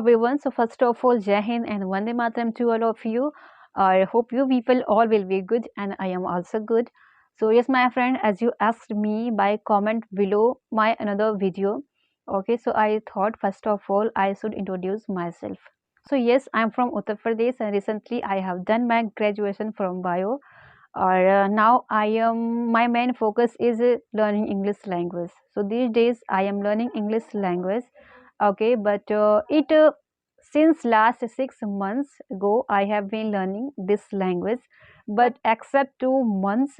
everyone. So first of all, Jai Hind and Vande Mataram to all of you. I hope you people all will be good and I am also good. So yes, my friend, as you asked me by comment below my another video. Okay, so I thought first of all I should introduce myself. So yes, I am from Uttar Pradesh and recently I have done my graduation from bio. Or now I am my main focus is learning English language. So these days I am learning English language. Okay, but it since last 6 months ago I have been learning this language, but except 2 months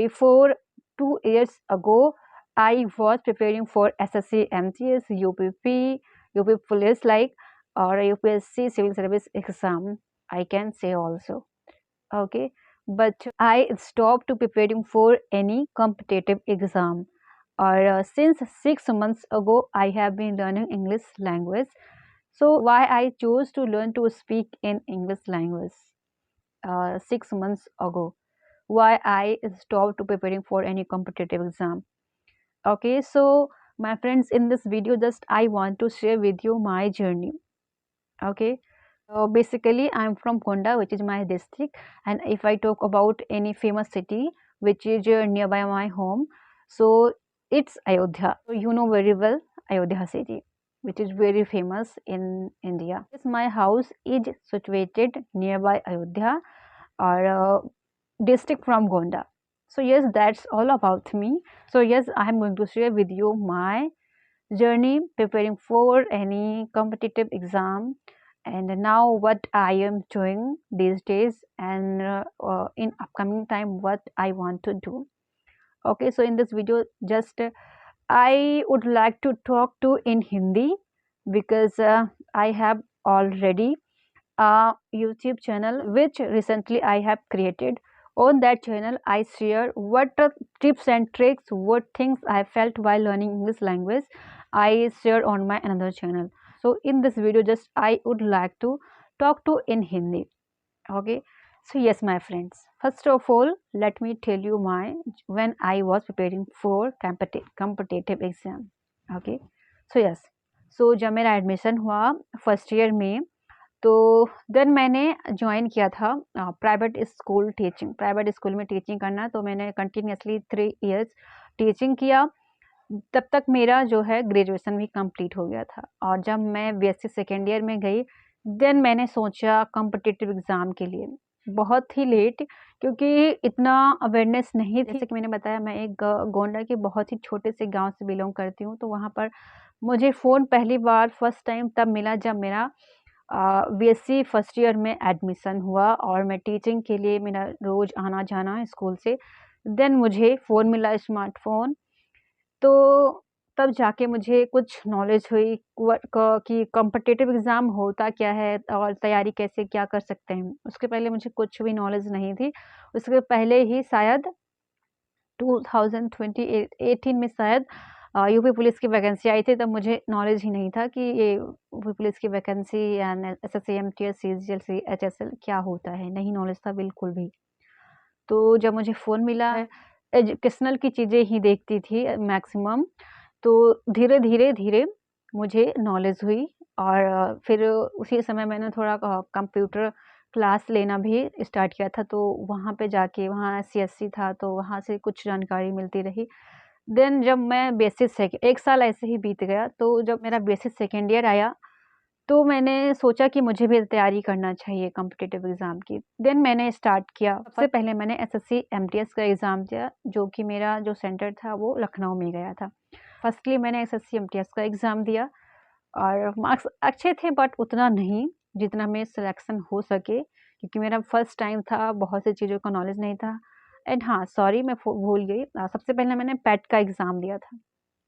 before 2 years ago I was preparing for SSC, MTS, UPP, UP police like or UPSC civil service exam. I can say also. Okay, but I stopped preparing for any competitive exam. Or since 6 months ago I have been learning English language. So why I chose to learn to speak in English language 6 months ago, why I stopped preparing for any competitive exam. Okay, so my friends, in this video just I want to share with you my journey. Okay, basically I'm from Gonda, which is my district, and if I talk about any famous city which is nearby my home, so it's Ayodhya. So you know very well Ayodhya city, which is very famous in India. Yes, my house is situated nearby Ayodhya, or district from Gonda. So yes, that's all about me. So yes, I am going to share with you my journey preparing for any competitive exam, and now what I am doing these days, and in upcoming time what I want to do. Okay, so in this video just I would like to talk to in Hindi because I have already a YouTube channel which recently I have created. On that channel I share what tips and tricks, what things I felt while learning English language I share on my another channel. So in this video just I would like to talk to in Hindi. Okay, so yes my friends, first of all let me tell you my when I was preparing for competitive exam. Okay, so yes, so जब मेरा admission हुआ first year में, तो then मैंने join किया था private school teaching. Private school में teaching करना, तो मैंने कंटिन्यूसली 3 इयर्स टीचिंग किया। तब तक मेरा जो है ग्रेजुएशन भी कंप्लीट हो गया था, और जब मैं बीएससी सेकेंड ईयर में गई देन मैंने सोचा कॉम्पिटिटिव एग्ज़ाम के लिए। बहुत ही लेट, क्योंकि इतना अवेयरनेस नहीं थी। जैसे कि मैंने बताया मैं एक गोंडा के बहुत ही छोटे से गांव से बिलोंग करती हूँ, तो वहाँ पर मुझे फ़ोन पहली बार फर्स्ट टाइम तब मिला जब मेरा बीएससी फर्स्ट ईयर में एडमिशन हुआ और मैं टीचिंग के लिए मेरा रोज़ आना जाना स्कूल से। देन मुझे फ़ोन मिला, स्मार्टफ़ोन। तो तब जाके मुझे कुछ नॉलेज हुई कि कॉम्पिटिटिव एग्ज़ाम होता क्या है और तैयारी कैसे क्या कर सकते हैं। उसके पहले मुझे कुछ भी नॉलेज नहीं थी। उसके पहले ही शायद 2018 में शायद यूपी पुलिस की वैकेंसी आई थी, तब मुझे नॉलेज ही नहीं था कि ये यूपी पुलिस की vacancy and SSC, MTS, CGL, HSL क्या होता है, नहीं नॉलेज था बिल्कुल भी। तो जब मुझे फ़ोन मिला है, एजुकेशनल की चीज़ें ही देखती थी मैक्सिमम, तो धीरे-धीरे मुझे नॉलेज हुई। और फिर उसी समय मैंने थोड़ा कंप्यूटर क्लास लेना भी स्टार्ट किया था, तो वहाँ पे जाके वहाँ सीएससी था, तो वहाँ से कुछ जानकारी मिलती रही। देन जब मैं बीएससी 1 साल ऐसे ही बीत गया, तो जब मेरा बीएससी सेकंड ईयर आया, तो मैंने सोचा कि मुझे भी तैयारी करना चाहिए कॉम्पिटिटिव एग्ज़ाम की। देन मैंने स्टार्ट किया। सबसे पहले मैंने एसएससी, एमटीएस का एग्ज़ाम दिया, जो कि मेरा जो सेंटर था वो लखनऊ में गया था। फर्स्टली मैंने एसएससी, एमटीएस का एग्ज़ाम दिया और मार्क्स अच्छे थे, बट उतना नहीं जितना में सिलेक्शन हो सके, क्योंकि मेरा फर्स्ट टाइम था, बहुत सी चीज़ों का नॉलेज नहीं था। एंड हाँ, सॉरी मैं भूल गई, सबसे पहले मैंने पेट का एग्ज़ाम दिया था,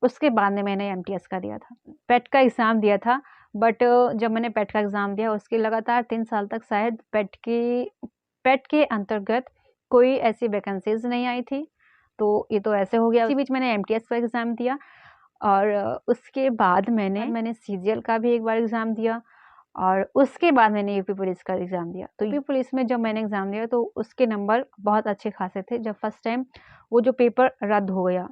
उसके बाद में मैंने एमटीएस का दिया था। पेट का एग्ज़ाम दिया था, बट जब मैंने पेट का एग्ज़ाम दिया उसके लगातार 3 साल तक शायद पेट के अंतर्गत कोई ऐसी वैकेंसीज़ नहीं आई थी, तो ये तो ऐसे हो गया। उसी बीच मैंने एमटीएस का एग्ज़ाम दिया, और उसके बाद मैंने सीजीएल का भी एक बार एग्ज़ाम दिया, और उसके बाद मैंने यूपी पुलिस का एग्ज़ाम दिया। तो यूपी पुलिस में जब मैंने एग्ज़ाम दिया तो उसके नंबर बहुत अच्छे खासे थे। जब फर्स्ट टाइम वो जो पेपर रद्द हो गया,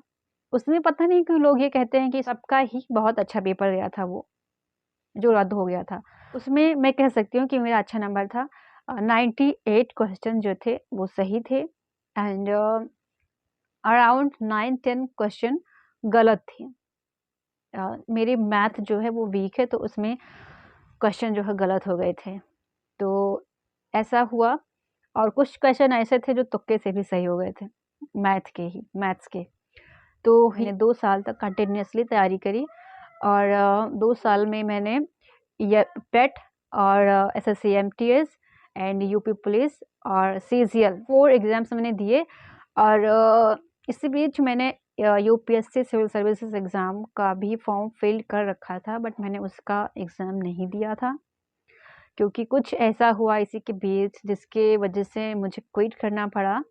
उसमें पता नहीं क्यों लोग ये कहते हैं कि सबका ही बहुत अच्छा पेपर गया था वो। जो रद्द हो गया था, उसमें मैं कह सकती हूँ कि मेरा अच्छा नंबर था। 98 क्वेश्चन जो थे वो सही थे एंड अराउंड 9-10 क्वेश्चन गलत थे। मेरी मैथ जो है वो वीक है, तो उसमें क्वेश्चन जो है गलत हो गए थे, तो ऐसा हुआ। और कुछ क्वेश्चन ऐसे थे जो तुक्के से भी सही हो गए थे, मैथ्स के। तो मैंने 2 साल तक कंटिन्यूअसली तैयारी करी और 2 साल में मैंने ये टेट और SSC MTS and UP police और सीजीएल 4 एग्ज़ाम्स मैंने दिए। और इसी बीच मैंने यूपीएससी सिविल सर्विसेज एग्ज़ाम का भी फॉर्म फिल कर रखा था, बट मैंने उसका एग्ज़ाम नहीं दिया था क्योंकि कुछ ऐसा हुआ इसी के बीच जिसके वजह से मुझे क्विट करना पड़ा।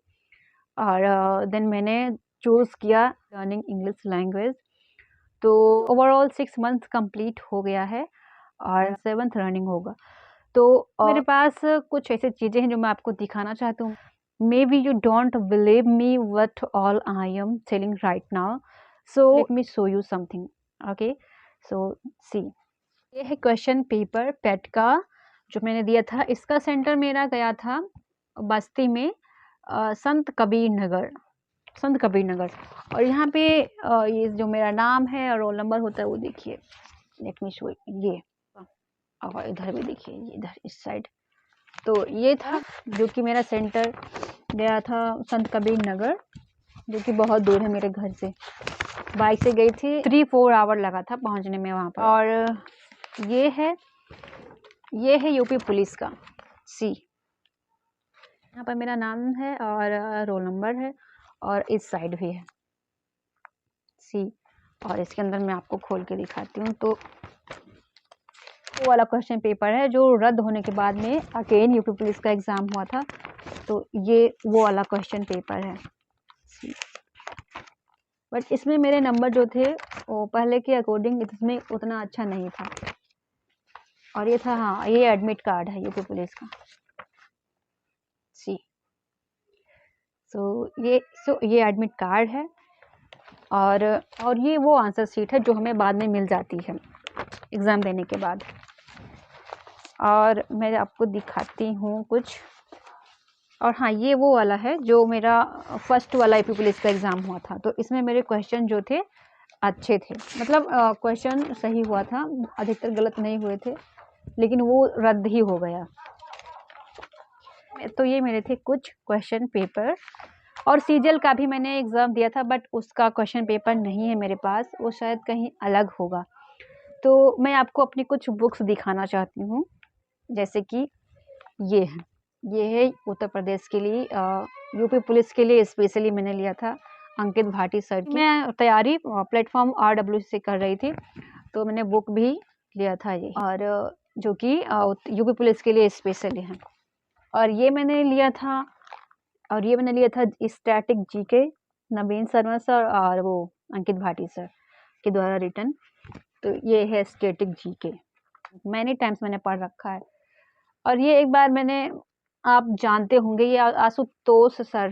और देन मैंने चूज़ किया लर्निंग इंग्लिश लैंग्वेज। तो ओवरऑल 6 मंथ्स कंप्लीट हो गया है और 7th रनिंग होगा। तो मेरे पास कुछ ऐसी चीज़ें हैं जो मैं आपको दिखाना चाहती हूँ। Maybe you don't believe me what all I am telling right now, so let me show you something. Okay, so see, ये है क्वेश्चन पेपर पेट का जो मैंने दिया था। इसका सेंटर मेरा गया था बस्ती में, संत कबीर नगर। और यहाँ पे ये जो मेरा नाम है और रोल नंबर होता है वो देखिए, लेट मी शो ये, और इधर भी देखिए, ये इधर इस साइड। तो ये था जो कि मेरा सेंटर गया था संत कबीर नगर, जो कि बहुत दूर है मेरे घर से। बाइक से गई थी, 3-4 आवर लगा था पहुंचने में वहाँ पर। और ये है यूपी पुलिस का सी, यहाँ पर मेरा नाम है और रोल नंबर है और इस साइड भी है सी। और इसके अंदर मैं आपको खोल के दिखाती हूँ। तो वो वाला क्वेश्चन पेपर है जो रद्द होने के बाद में अगेन यूपी पुलिस का एग्ज़ाम हुआ था, तो ये वो वाला क्वेश्चन पेपर है सी। बट इसमें मेरे नंबर जो थे वो पहले के अकॉर्डिंग इसमें उतना अच्छा नहीं था। और ये था, हाँ, ये एडमिट कार्ड है यूपी पुलिस का सी। ये एडमिट कार्ड है और ये वो आंसर शीट है जो हमें बाद में मिल जाती है एग्ज़ाम देने के बाद। और मैं आपको दिखाती हूँ कुछ। और हाँ, ये वो वाला है जो मेरा फर्स्ट वाला यूपी पुलिस का एग्ज़ाम हुआ था। तो इसमें मेरे क्वेश्चन जो थे अच्छे थे, मतलब क्वेश्चन सही हुआ था, अधिकतर गलत नहीं हुए थे, लेकिन वो रद्द ही हो गया। तो ये मेरे थे कुछ क्वेश्चन पेपर। और सीजीएल का भी मैंने एग्ज़ाम दिया था, बट उसका क्वेश्चन पेपर नहीं है मेरे पास, वो शायद कहीं अलग होगा। तो मैं आपको अपनी कुछ बुक्स दिखाना चाहती हूँ, जैसे कि ये है उत्तर प्रदेश के लिए, यूपी पुलिस के लिए स्पेशली मैंने लिया था अंकित भाटी सर की। मैं तैयारी प्लेटफॉर्म RWC से कर रही थी, तो मैंने बुक भी लिया था ये, और जो कि यूपी पुलिस के लिए स्पेशली है। और ये मैंने लिया था स्टैटिक जीके, नवीन शर्मा सर और वो अंकित भाटी सर के द्वारा रिटन। तो ये है स्टैटिक जीके, मैनी टाइम्स मैंने पढ़ रखा है। और ये एक बार मैंने, आप जानते होंगे, ये आशुतोष सर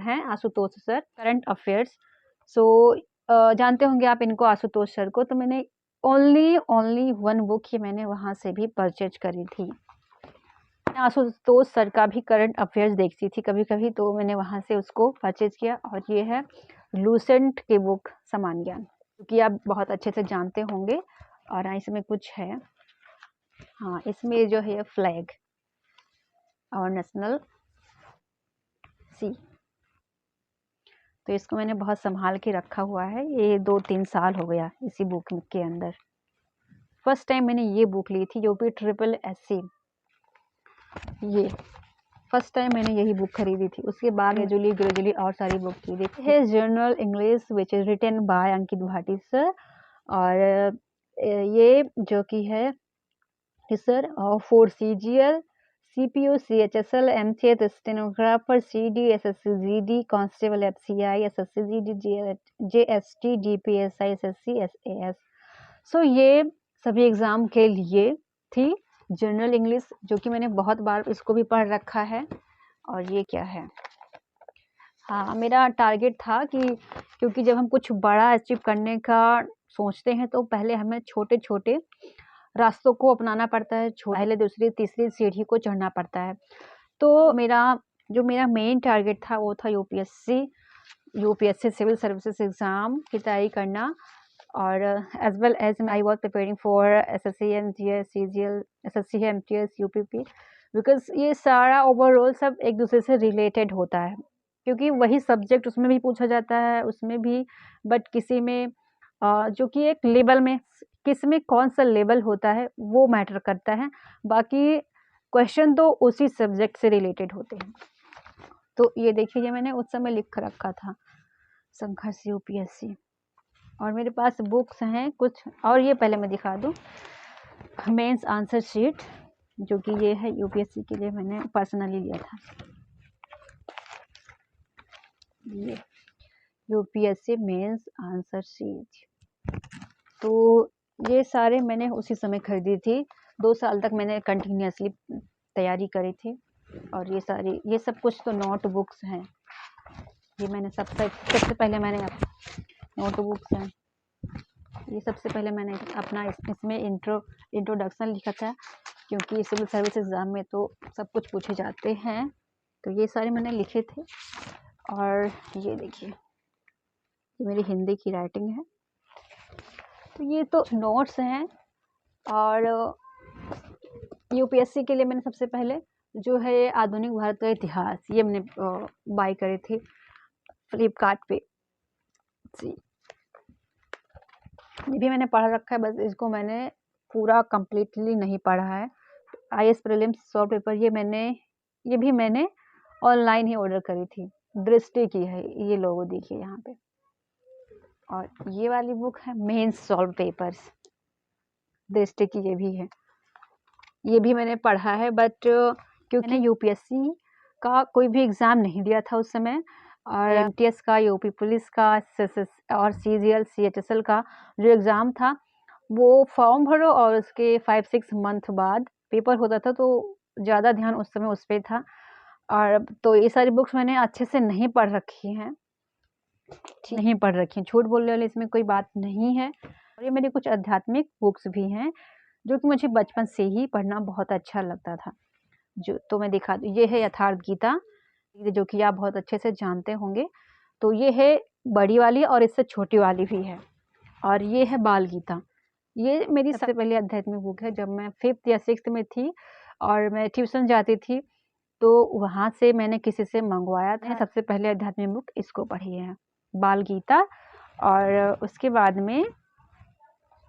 करंट अफेयर्स। सो जानते होंगे आप इनको, आशुतोष सर को। तो मैंने ओनली 1 बुक ही मैंने वहाँ से भी परचेज करी थी। आशुतोष सर का भी करंट अफेयर्स देखती थी कभी कभी, तो मैंने वहाँ से उसको परचेज किया। और ये है लूसेंट की बुक समान ज्ञान, क्योंकि आप बहुत अच्छे से जानते होंगे। और इसमें कुछ है, हाँ, इसमें जो है फ्लैग और नेशनल सी, तो इसको मैंने बहुत संभाल के रखा हुआ है। ये 2-3 साल हो गया इसी बुक के अंदर। फर्स्ट टाइम मैंने ये बुक ली थी यूपी ट्रिपल SC, ये फर्स्ट टाइम मैंने यही बुक खरीदी थी। उसके बाद ग्रेजुअली और सारी बुक खरीदी है। General English which is written by Ankit Bhati sir. और ये जो कि है sir for CGL, CPO, CHSL, MCH, stenographer, CD, SSC, GD, constable, FCI, SSC, GD, JST, DPSI, SSC, SAS। So ये सभी एग्ज़ाम के लिए थी जनरल इंग्लिश, जो कि मैंने बहुत बार इसको भी पढ़ रखा है। और ये क्या है, हाँ, मेरा टारगेट था कि क्योंकि जब हम कुछ बड़ा अचीव करने का सोचते हैं तो पहले हमें छोटे छोटे रास्तों को अपनाना पड़ता है, पहले दूसरी तीसरी सीढ़ी को चढ़ना पड़ता है। तो मेरा मेन टारगेट था वो था यूपीएससी सिविल सर्विसेज एग्ज़ाम की तैयारी करना, और as well as I was preparing for SSC, MTS, CGL, SSC, MTS, UPP, because ये सारा ओवरऑल सब एक दूसरे से रिलेटेड होता है, क्योंकि वही सब्जेक्ट उसमें भी पूछा जाता है, उसमें भी, बट किसी में जो कि एक लेवल में किस में कौन-सा लेवल होता है वो मैटर करता है, बाकी क्वेश्चन तो उसी सब्जेक्ट से रिलेटेड होते हैं। तो ये देखिए, ये मैंने उस समय लिख रखा था, संघर्ष यूपीएससी, और मेरे पास बुक्स हैं कुछ, और ये पहले मैं दिखा दूँ, मेंस आंसर शीट, जो कि ये है यूपीएससी के लिए मैंने पर्सनली लिया था। ये यूपीएससी मेंस आंसर शीट, तो ये सारे मैंने उसी समय खरीदी थी। 2 साल तक मैंने कंटिन्यूअसली तैयारी करी थी, और ये सब कुछ तो नोट बुक्स हैं। ये मैंने सबसे पहले मैंने नोट बुक्स हैं, ये सबसे पहले मैंने अपना इसमें इंट्रोडक्शन लिखा था, क्योंकि सिविल सर्विस एग्ज़ाम में तो सब कुछ पूछे जाते हैं, तो ये सारे मैंने लिखे थे। और ये देखिए, ये मेरी हिंदी की राइटिंग है, तो ये तो नोट्स हैं। और यूपीएससी के लिए मैंने सबसे पहले जो है आधुनिक भारत का इतिहास, ये मैंने बाय करी थी फ्लिपकार्ट पे। जी, ये भी मैंने पढ़ रखा है, बस इसको मैंने पूरा कंप्लीटली नहीं पढ़ा है। आईएएस प्रीलिम्स सॉल्व पेपर, ये भी मैंने ऑनलाइन ही ऑर्डर करी थी, दृष्टि की है, ये लोगो देखिए यहाँ पे। और ये वाली बुक है मेंस सॉल्व पेपर्स, दृष्टि की ये भी है, ये भी मैंने पढ़ा है, बट क्योंकि मैंने यूपीएससी का कोई भी एग्ज़ाम नहीं दिया था उस समय, और एमटीएस का, यूपी पुलिस का, और सीजीएल, सीएचएसएल का जो एग्ज़ाम था, वो फॉर्म भरो और उसके 5-6 मंथ बाद पेपर होता था, तो ज़्यादा ध्यान उस समय उस पे था। और तो ये सारी बुक्स मैंने अच्छे से नहीं पढ़ रखी हैं, झूठ बोलने वाली इसमें कोई बात नहीं है। और ये मेरी कुछ आध्यात्मिक बुक्स भी हैं, जो कि मुझे बचपन से ही पढ़ना बहुत अच्छा लगता था। तो मैं दिखा दूँ, ये है यथार्थ गीता, जो कि आप बहुत अच्छे से जानते होंगे। तो ये है बड़ी वाली, और इससे छोटी वाली भी है। और ये है बाल गीता, ये मेरी सबसे पहली आध्यात्मिक बुक है। जब मैं 5th या 6th में थी और मैं ट्यूशन जाती थी, तो वहाँ से मैंने किसी से मंगवाया था। सबसे पहले आध्यात्मिक बुक इसको पढ़ी है, बाल गीता। और उसके बाद में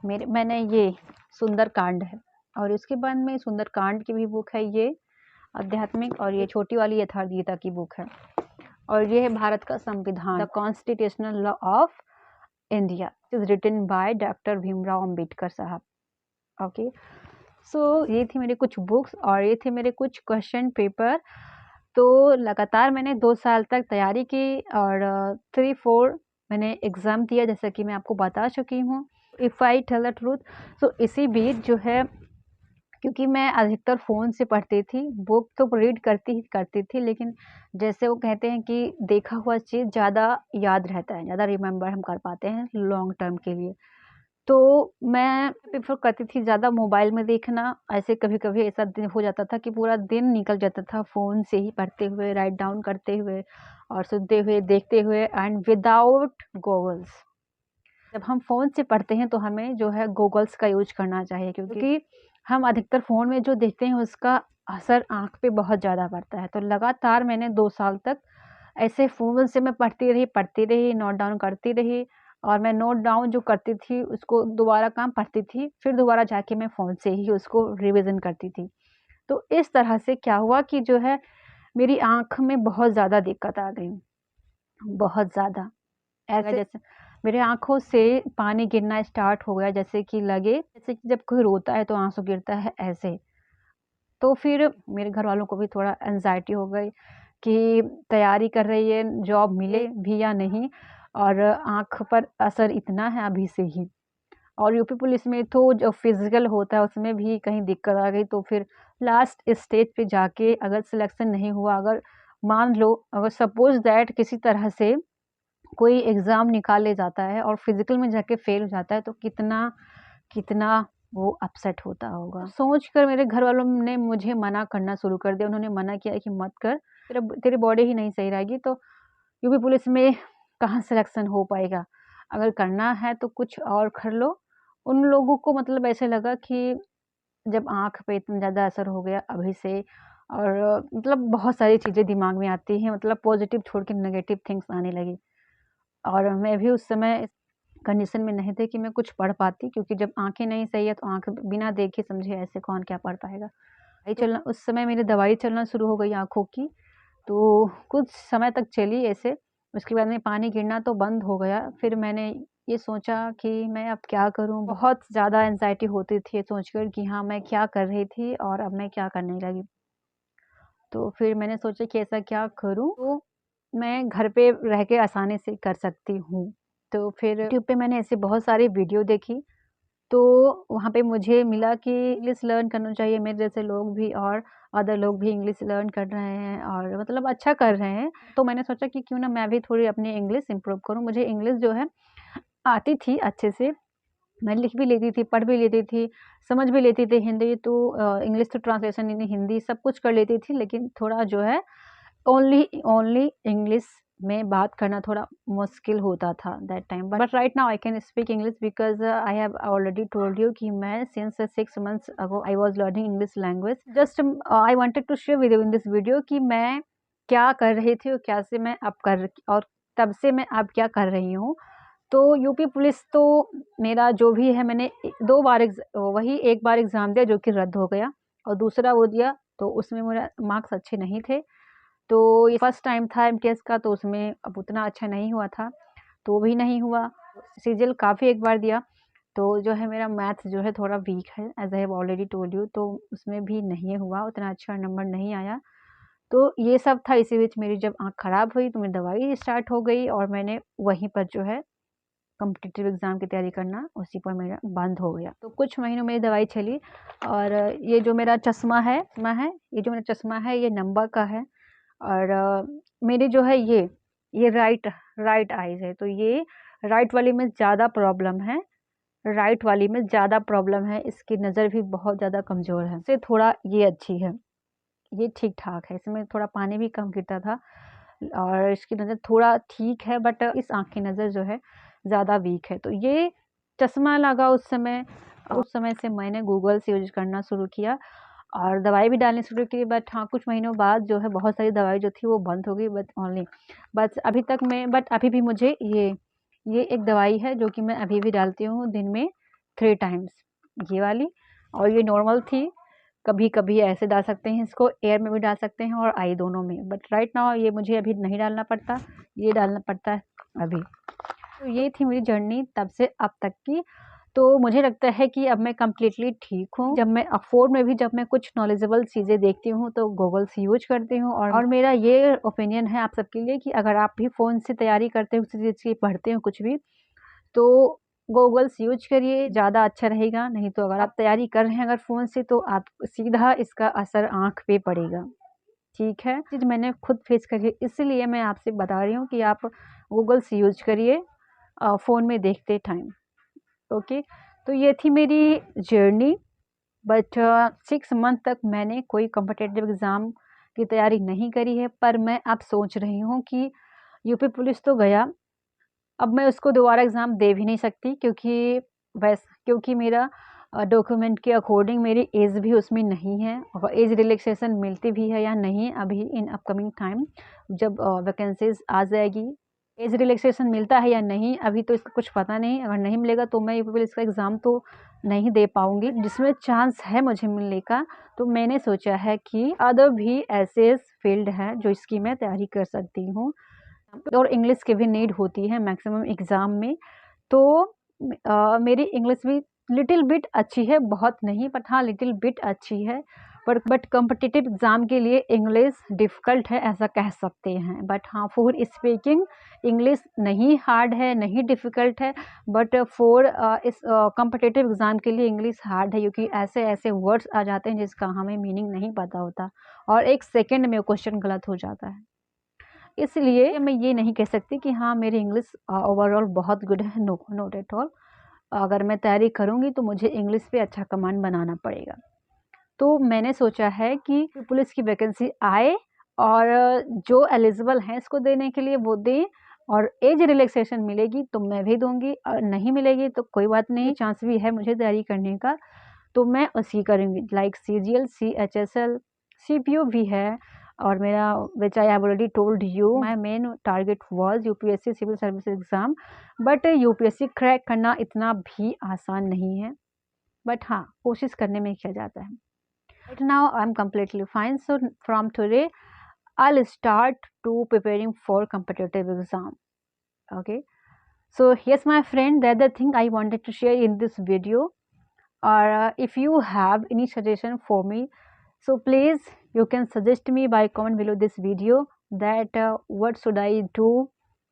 मैंने ये सुंदरकांड है, और उसके बाद में सुंदरकांड की भी बुक है ये आध्यात्मिक, और ये छोटी वाली यथार्थ गीता की बुक है। और ये है भारत का संविधान, the constitutional law of India, is written by doctor Bhimrao Ambedkar साहब। ओके, सो ये थी मेरी कुछ बुक्स, और ये थे मेरे कुछ क्वेश्चन पेपर। तो लगातार मैंने 2 साल तक तैयारी की, और 3-4 मैंने एग्ज़ाम दिया, जैसा कि मैं आपको बता चुकी हूँ। If I tell the truth, so इसी बीच जो है, क्योंकि मैं अधिकतर फ़ोन से पढ़ती थी, बुक तो रीड करती थी, लेकिन जैसे वो कहते हैं कि देखा हुआ चीज़ ज़्यादा याद रहता है, ज़्यादा रिमेंबर हम कर पाते हैं लॉन्ग टर्म के लिए। तो मैं प्रेफ़र करती थी ज़्यादा मोबाइल में देखना। ऐसे कभी-कभी ऐसा दिन हो जाता था कि पूरा दिन निकल जाता था फ़ोन से ही पढ़ते हुए, राइट डाउन करते हुए, और सुनते हुए, देखते हुए, एंड विदाउट गॉगल्स। जब हम फ़ोन से पढ़ते हैं तो हमें जो है गॉगल्स का यूज़ करना चाहिए, क्योंकि हम अधिकतर फ़ोन में जो देखते हैं उसका असर आँख पे बहुत ज़्यादा पड़ता है। तो लगातार मैंने 2 साल तक ऐसे फ़ोन से मैं पढ़ती रही, नोट डाउन करती रही, और मैं नोट डाउन जो करती थी उसको दोबारा पढ़ती थी, फिर दोबारा जाके मैं फ़ोन से ही उसको रिविज़न करती थी। तो इस तरह से क्या हुआ कि जो है मेरी आँख में बहुत ज़्यादा दिक्कत आ गई, बहुत ज़्यादा। ऐसा जैसे मेरे आँखों से पानी गिरना स्टार्ट हो गया, जैसे कि लगे जैसे कि जब कोई रोता है तो आँसू गिरता है, ऐसे। तो फिर मेरे घरवालों को भी थोड़ा एंग्ज़ायटी हो गई कि तैयारी कर रही है, जॉब मिले भी या नहीं, और आँख पर असर इतना है अभी से ही। और यूपी पुलिस में तो जो फिज़िकल होता है उसमें भी कहीं दिक्कत आ गई, तो फिर लास्ट स्टेज पे जाके अगर सिलेक्शन नहीं हुआ, अगर मान लो अगर सपोज़ दैट किसी तरह से कोई एग्ज़ाम निकाल ले जाता है और फिज़िकल में जाके फ़ेल हो जाता है, तो कितना वो अपसेट होता होगा। सोच कर मेरे घर वालों ने मुझे मना करना शुरू कर दिया। उन्होंने मना किया कि मत कर, तेरी बॉडी ही नहीं सही रहेगी तो यूपी पुलिस में कहाँ सिलेक्शन हो पाएगा। अगर करना है तो कुछ और कर लो। उन लोगों को मतलब ऐसे लगा कि जब आँख पे इतना ज़्यादा असर हो गया अभी से, और मतलब बहुत सारी चीज़ें दिमाग में आती हैं, मतलब पॉज़िटिव छोड़ के नेगेटिव थिंग्स आने लगी। और मैं भी उस समय कंडीशन में नहीं थे कि मैं कुछ पढ़ पाती, क्योंकि जब आँखें नहीं सही है तो आँख बिना देखे समझे ऐसे कौन क्या पढ़ पाएगा। दवाई चलना, उस समय मेरी दवाई चलना शुरू हो गई आँखों की, तो कुछ समय तक चली ऐसे, उसके बाद में पानी गिरना तो बंद हो गया। फिर मैंने ये सोचा कि मैं अब क्या करूँ? बहुत ज़्यादा एंग्ज़ायटी होती थी ये सोचकर कि हाँ, मैं क्या कर रही थी और अब मैं क्या करने लगी। तो फिर मैंने सोचा कि ऐसा क्या करूँ, तो मैं घर पे रह के आसानी से कर सकती हूँ। तो फिर यूट्यूब पे मैंने ऐसे बहुत सारी वीडियो देखी, तो वहाँ पे मुझे मिला कि इंग्लिश लर्न करना चाहिए, मेरे जैसे लोग भी और अदर लोग भी इंग्लिश लर्न कर रहे हैं और मतलब अच्छा कर रहे हैं। तो मैंने सोचा कि क्यों ना मैं भी थोड़ी अपनी इंग्लिश इम्प्रूव करूँ। मुझे इंग्लिश जो है आती थी अच्छे से, मैं लिख भी लेती थी, पढ़ भी लेती थी, समझ भी लेती थी हिंदी, तो इंग्लिश तो ट्रांसलेशन यानी हिंदी सब कुछ कर लेती थी, लेकिन थोड़ा जो है ओनली ओनली इंग्लिश में बात करना थोड़ा मुश्किल होता था that time. But right now I can speak English because I have already told you कि मैं since 6 months ago I was learning English language. Just I wanted to share with you in this video कि मैं क्या कर रही थी और कैसे मैं अब कर, और तब से मैं अब क्या कर रही हूँ। तो यूपी पुलिस तो मेरा जो भी है, मैंने 2 बार वही 1 बार एग्ज़ाम दिया जो कि रद्द हो गया, और दूसरा वो दिया तो उसमें मेरा मार्क्स अच्छे नहीं थे। तो ये फर्स्ट टाइम था एमटीएस का, तो उसमें अब उतना अच्छा नहीं हुआ था, तो वो भी नहीं हुआ। सीजीएल काफ़ी एक बार दिया, तो जो है मेरा मैथ्स जो है थोड़ा वीक है, as I have already told you, तो उसमें भी नहीं हुआ, उतना अच्छा नंबर नहीं आया। तो ये सब था, इसी बीच मेरी जब आँख खराब हुई तो मेरी दवाई स्टार्ट हो गई और मैंने वहीं पर जो है कॉम्पिटिटिव एग्ज़ाम की तैयारी करना उसी पर मेरा बंद हो गया। तो कुछ महीनों मेरी दवाई चली, और ये जो मेरा चश्मा है, ये जो मेरा चश्मा है ये नंबर का है, और मेरी जो है ये राइट आइज़ है, तो ये राइट वाली में ज़्यादा प्रॉब्लम है, इसकी नज़र भी बहुत ज़्यादा कमज़ोर है। इससे थोड़ा ये अच्छी है, ये ठीक-ठाक है, इसमें थोड़ा पानी भी कम गिरता था और इसकी नज़र थोड़ा ठीक है, बट इस आँख की नज़र जो है ज़्यादा वीक है। तो ये चश्मा लगा उस समय से मैंने गूगल से यूज़ करना शुरू किया और दवाई भी डालनी शुरू की, बट हाँ, कुछ महीनों बाद जो है बहुत सारी दवाई जो थी वो बंद हो गई, बट अभी भी मुझे ये एक दवाई है जो कि मैं अभी भी डालती हूँ दिन में 3 टाइम्स, ये वाली, और ये नॉर्मल थी। कभी-कभी ऐसे डाल सकते हैं इसको, एयर में भी डाल सकते हैं और आई दोनों में, बट राइट नाउ ये मुझे अभी नहीं डालना पड़ता, ये डालना पड़ता है अभी। तो ये थी मेरी जर्नी तब से अब तक की। तो मुझे लगता है कि अब मैं कंप्लीटली ठीक हूँ। जब मैं फ़ोन में भी जब मैं कुछ नॉलेजेबल चीज़ें देखती हूँ तो गूगल से यूज़ करती हूँ, और मेरा ये ओपिनियन है आप सबके लिए कि अगर आप भी फ़ोन से तैयारी करते हो, किसी चीज़ की पढ़ते हो कुछ भी, तो गूगल से यूज़ करिए, ज़्यादा अच्छा रहेगा। नहीं तो अगर आप तैयारी कर रहे हैं अगर फ़ोन से, तो आप सीधा इसका असर आँख पे पड़ेगा, ठीक है? चीज़ मैंने खुद फेस करी है, इसीलिए मैं आपसे बता रही हूँ कि आप गूगल से यूज़ करिए फ़ोन में देखते टाइम, ओके? तो ये थी मेरी जर्नी, बट 6 मंथ तक मैंने कोई कॉम्पिटिटिव एग्ज़ाम की तैयारी नहीं करी है, पर मैं अब सोच रही हूँ कि यूपी पुलिस तो गया, अब मैं उसको दोबारा एग्ज़ाम दे भी नहीं सकती, क्योंकि मेरा डॉक्यूमेंट के अकॉर्डिंग मेरी एज भी उसमें नहीं है, और एज रिलैक्सेशन मिलती भी है या नहीं अभी इन अपकमिंग टाइम, जब वैकेंसीज़ आ जाएगी, एज रिलैक्सेशन मिलता है या नहीं अभी तो इसका कुछ पता नहीं। अगर नहीं मिलेगा तो मैं यूपी पुलिस का एग्ज़ाम तो नहीं दे पाऊँगी, जिसमें चांस है मुझे मिलने का। तो मैंने सोचा है कि अदर भी ऐसे फील्ड हैं जो इसकी मैं तैयारी कर सकती हूँ, और इंग्लिश की भी नीड होती है मैक्सिमम एग्ज़ाम में। तो मेरी इंग्लिश भी लिटिल बिट अच्छी है, बहुत नहीं, बट हाँ लिटिल बिट अच्छी है, बट कॉम्पिटिटिव एग्ज़ाम के लिए इंग्लिश डिफ़िकल्ट है ऐसा कह सकते हैं। बट हाँ, फॉर स्पीकिंग इंग्लिश नहीं हार्ड है, नहीं डिफ़िकल्ट है, बट फॉर इस कॉम्पिटिटिव एग्ज़ाम के लिए इंग्लिश हार्ड है, क्योंकि ऐसे-ऐसे वर्ड्स आ जाते हैं जिसका हमें मीनिंग नहीं पता होता, और 1 सेकंड में वो क्वेश्चन गलत हो जाता है। इसलिए मैं ये नहीं कह सकती कि हाँ मेरी इंग्लिश ओवरऑल बहुत गुड है, नो, नॉट एट ऑल। अगर मैं तैयारी करूँगी तो मुझे इंग्लिश पे अच्छा कमांड बनाना पड़ेगा। तो मैंने सोचा है कि पुलिस की वैकेंसी आए और जो एलिजिबल हैं इसको देने के लिए वो दें, और एज रिलैक्सेशन मिलेगी तो मैं भी दूँगी, और नहीं मिलेगी तो कोई बात नहीं, चांस भी है मुझे तैयारी करने का, तो मैं उसी करूँगी। लाइक सीजीएल, सीएचएसएल, सीपीओ भी है, और मेरा which I have already told you my main target was UPSC civil service exam, but UPSC crack करना इतना भी आसान नहीं है, बट हाँ, कोशिश करने में किया जाता है। Right now I'm completely fine. So from today I'll start to preparing for competitive exam. Okay. So here's my friend, the other thing I wanted to share in this video. Or if you have any suggestion for me, so please you can suggest me by comment below this video that what should I do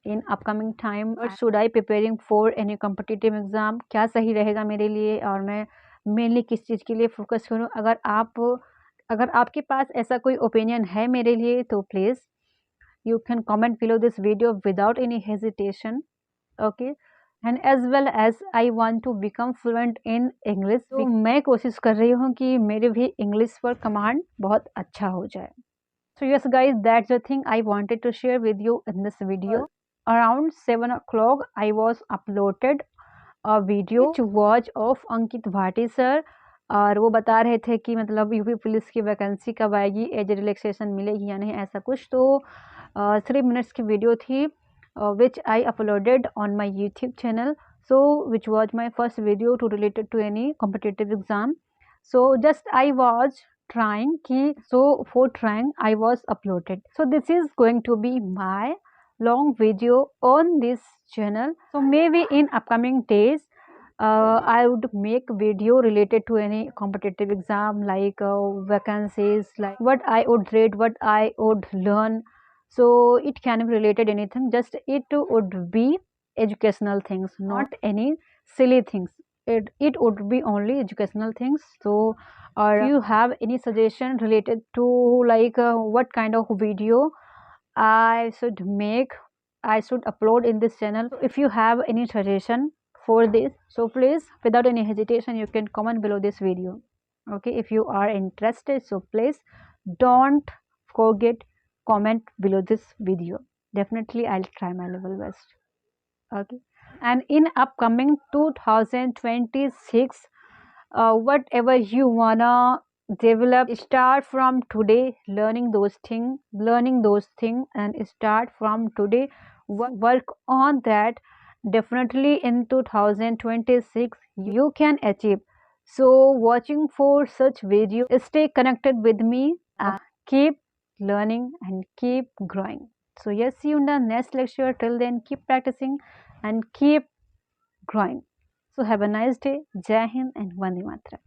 in upcoming time, what should I preparing for any competitive exam, क्या सही रहेगा मेरे लिए, और मैं mainly किस चीज़ के लिए फोकस करूँ। अगर आपके पास ऐसा कोई ओपिनियन है मेरे लिए तो please you can comment below this video without any hesitation. Okay. And as well as I want to become fluent in English, तो मैं कोशिश कर रही हूँ कि मेरे भी इंग्लिश पर कमांड बहुत अच्छा हो जाए. So yes guys, that's the thing I wanted to share with you in this video. Around 7 o'clock I was uploaded a video which was of Ankit Bhati sir, और वो बता रहे थे कि मतलब यूपी पुलिस की वैकेंसी कब आएगी, एज रिलैक्सेशन मिलेगी या नहीं, ऐसा कुछ। तो 3 मिनट्स की वीडियो थी which I uploaded on my YouTube channel, so which was my first video to related to any competitive exam. So just I was trying ki, so for trying I was uploaded. So this is going to be my long video on this channel. So maybe in upcoming days I would make video related to any competitive exam, like vacancies, like what I would read, what I would learn. So it can be related anything, just it would be educational things, not any silly things. It would be only educational things. So or if you have any suggestion related to like what kind of video I should make, I should upload in this channel. So if you have any suggestion for this, so please without any hesitation you can comment below this video. Okay, if you are interested, so please don't forget comment below this video. Definitely I'll try my level best. Okay, and in upcoming 2026, whatever you wanna develop, start from today learning those things, and start from today work on that. Definitely in 2026 you can achieve. So watching for such video, stay connected with me and keep learning and keep growing. So yes, see you in the next lecture. Till then, keep practicing and keep growing. So have a nice day. Jai Hind and Vande Mataram.